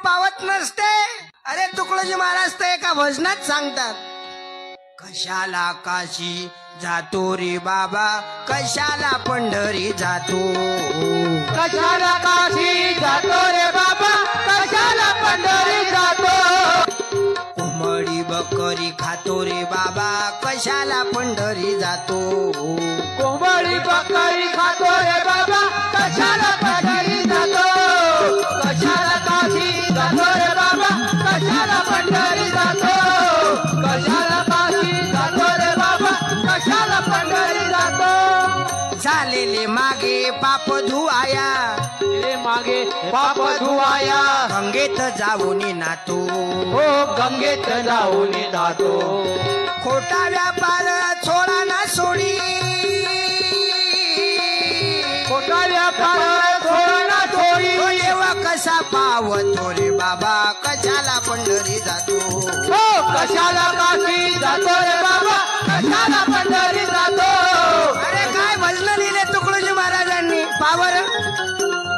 पावत नसते. अरे तुकडोजी महाराज तर एका भजनात सांगतात, कशाला काशी जातो रे बाबा, कशाला पंढरी जातो, कशाला काशी जातो रे बाबा, कशाला पंढरी जातो. कोंबडी बकरी खातो रे बाबा, कशाला पंढरी जातो, कोंबडी बकरी खातो रे बाबा, कशाला पंढरी जातो. कशाला काशी जातो रे बाबा, कशाला पंढरी जातो. कशाला काशी जातो रे बाबा, कशाला पंढरी जातो. झालेले मागे पाप धुवाया, मागे पाप धुवाया, गंगेत जाऊन नातो, हो गंगेत जाऊन जातो. खोटा व्यापार छोडा ना सोडी, खोटा व्यापार थोडा थोडी. देवा कसा पावतो रे बाबा, कशाला पंढरी जातो, हो कशाला काशी जातो रे बाबा, कशाला पंढरी जातो. अरे काय भजन लिहिले तुकडोजी महाराजांनी. पावर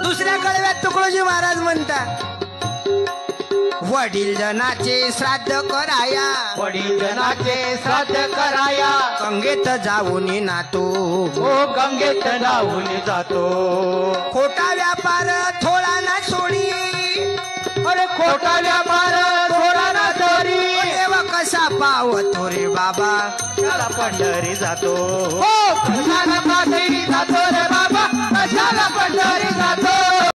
दुसऱ्या कळव्यात तुकडोजी महाराज म्हणतात, वडील जनाचे श्राद्ध कराया, वडील जनाचे श्राद्ध कराया, गंगेत जाऊन नातो, हो गंगेत जाऊन जातो. खोटा व्यापार थोडा ना सोडी, अरे खोटा व्यापार थोडा ना तरी. देवा कसा पावतो रे बाबा, कशाला पंढरी जातो, हो कशाला काशी जातो रे बाबा, कशाला पंढरी जातो.